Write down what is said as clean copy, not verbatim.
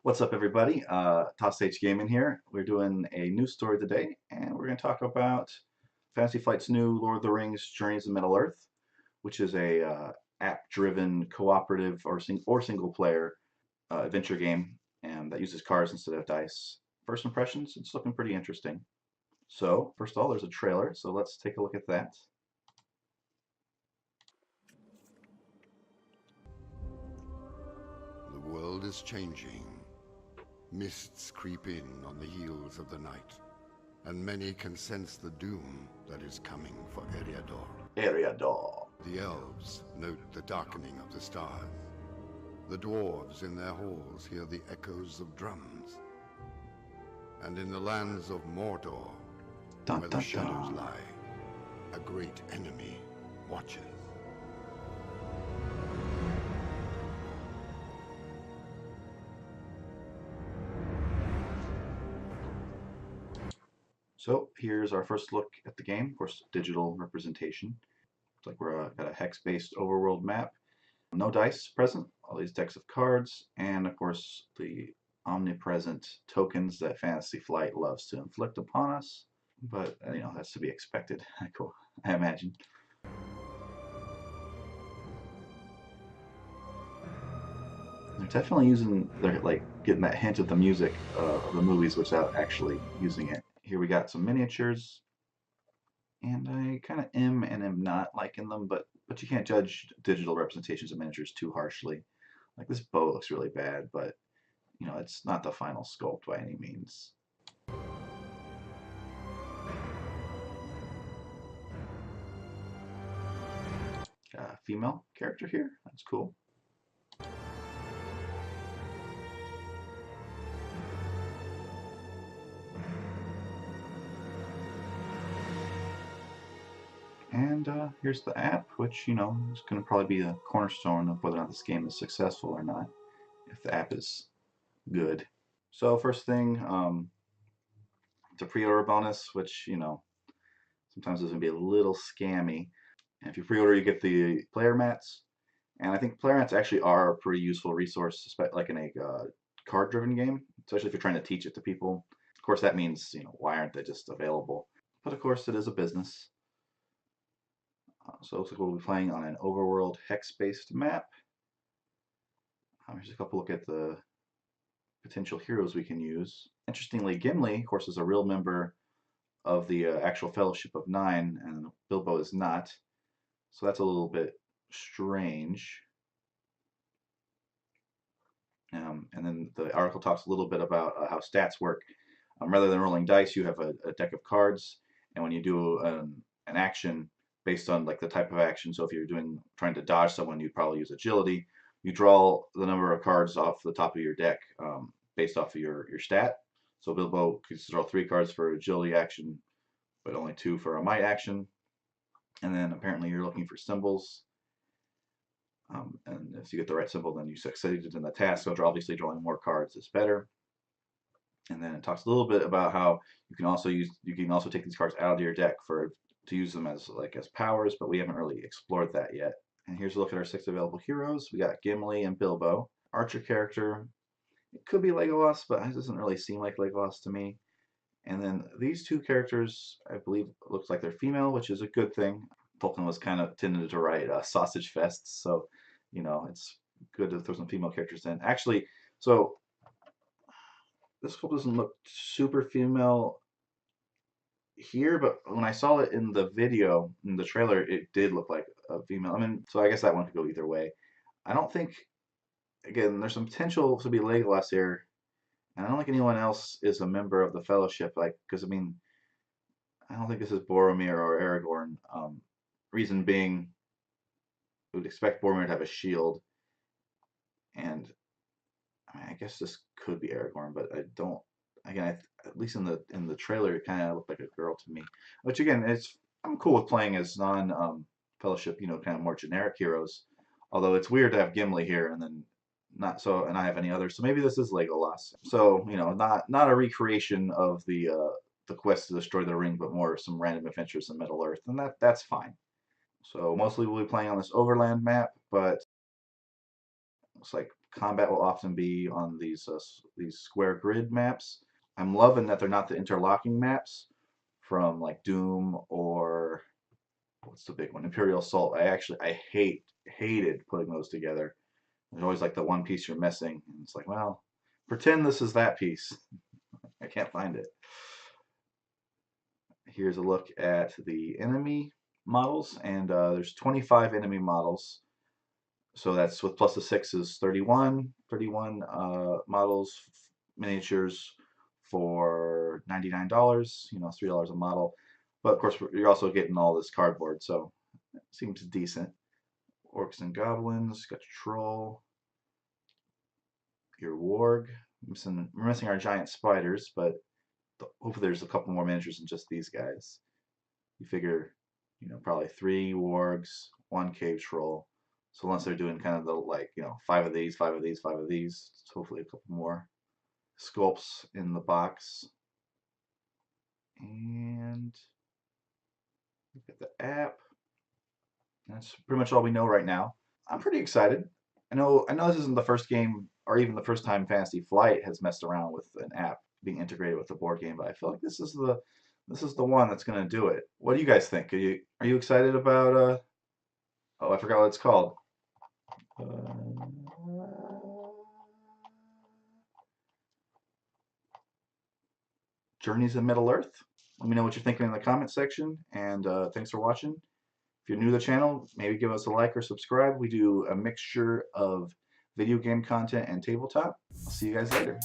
What's up, everybody? Toss H Gaming here. We're doing a news story today, and we're going to talk about Fantasy Flight's new Lord of the Rings: Journeys to Middle-earth, which is a app-driven cooperative or single-player adventure game, and that uses cards instead of dice. First impressions, it's looking pretty interesting. So, first of all, there's a trailer, so let's take a look at that. The world is changing. Mists creep in on the heels of the night, and many can sense the doom that is coming for Eriador. Eriador. The elves note the darkening of the stars. The dwarves in their halls hear the echoes of drums. And in the lands of Mordor, Dun, where dun, the shadows dun. lie, a great enemy watches. So here's our first look at the game. Of course, digital representation. Looks like we're got a hex-based overworld map. No dice present, all these decks of cards, and of course the omnipresent tokens that Fantasy Flight loves to inflict upon us. But, that's to be expected, I imagine. They're definitely they're like getting that hint of the music of the movies without actually using it. Here we got some miniatures, and I kind of am not liking them, but you can't judge digital representations of miniatures too harshly. Like this bow looks really bad, but it's not the final sculpt by any means. Female character here, that's cool. And here's the app, which, is going to probably be a cornerstone of whether or not this game is successful or not, if the app is good. So first thing, it's a pre-order bonus, which, sometimes is going to be a little scammy. And if you pre-order, you get the player mats. And I think player mats actually are a pretty useful resource, like in a card-driven game, especially if you're trying to teach it to people. Of course, that means, why aren't they just available? But of course, it is a business. So it looks like we'll be playing on an overworld hex-based map. Here's a couple look at the potential heroes we can use. Interestingly, Gimli, of course, is a real member of the actual Fellowship of Nine, and Bilbo is not. So that's a little bit strange. And then the article talks a little bit about how stats work. Rather than rolling dice, you have a deck of cards, and when you do an action based on like the type of action, so if you're trying to dodge someone, you'd probably use agility. You draw the number of cards off the top of your deck based off of your stat. So Bilbo could draw 3 cards for agility action, but only 2 for a might action. And then apparently you're looking for symbols. And if you get the right symbol, then you succeeded in the task. So obviously drawing more cards is better. And then it talks a little bit about how you can also take these cards out of your deck to use them as powers, but we haven't really explored that yet. And here's a look at our 6 available heroes. We got Gimli and Bilbo. Archer character, it could be Legolas, but it doesn't really seem like Legolas to me. And then these 2 characters, I believe, looks like they're female, which is a good thing. Tolkien was kind of tended to write sausage fests, so it's good to throw some female characters in. Actually, so this sculpt doesn't look super female here, but when I saw it in the video, in the trailer, it did look like a female. I mean, so I guess that one could go either way. I don't think, again, there's some potential to be Legolas here, and I don't think anyone else is a member of the Fellowship, because I mean, I don't think this is Boromir or Aragorn. Reason being, we would expect Boromir to have a shield, and I mean, I guess this could be Aragorn, but I don't. Again, at least in the trailer, it kind of looked like a girl to me. Which again, I'm cool with playing as Fellowship, kind of more generic heroes. Although it's weird to have Gimli here and then not so, and I have any others. So maybe this is Legolas. So not a recreation of the quest to destroy the ring, but more some random adventures in Middle Earth, and that's fine. So mostly we'll be playing on this overland map, but looks like combat will often be on these square grid maps. I'm loving that they're not the interlocking maps from like Doom or what's the big one, Imperial Assault. I hated putting those together. There's always like the one piece you're missing, and it's like, well, pretend this is that piece. I can't find it. Here's a look at the enemy models, and there's 25 enemy models. So that's with plus the 6 is 31 models, miniatures for $99, $3 a model. But of course, you're also getting all this cardboard, so it seems decent. Orcs and goblins, got your troll, your warg. We're missing our giant spiders, but hopefully there's a couple more miniatures than just these guys. You figure, probably 3 wargs, 1 cave troll. So unless they're doing kind of the like, 5 of these, 5 of these, 5 of these, hopefully a couple more sculpts in the box. And look at the app. That's pretty much all we know right now. I'm pretty excited. I know this isn't the first game or even the first time Fantasy Flight has messed around with an app being integrated with the board game, but I feel like this is the one that's going to do it. What do you guys think? Are you excited about oh, I forgot what it's called. Journeys in Middle Earth. Let me know what you're thinking in the comment section, and thanks for watching. If you're new to the channel, maybe give us a like or subscribe. We do a mixture of video game content and tabletop. I'll see you guys later.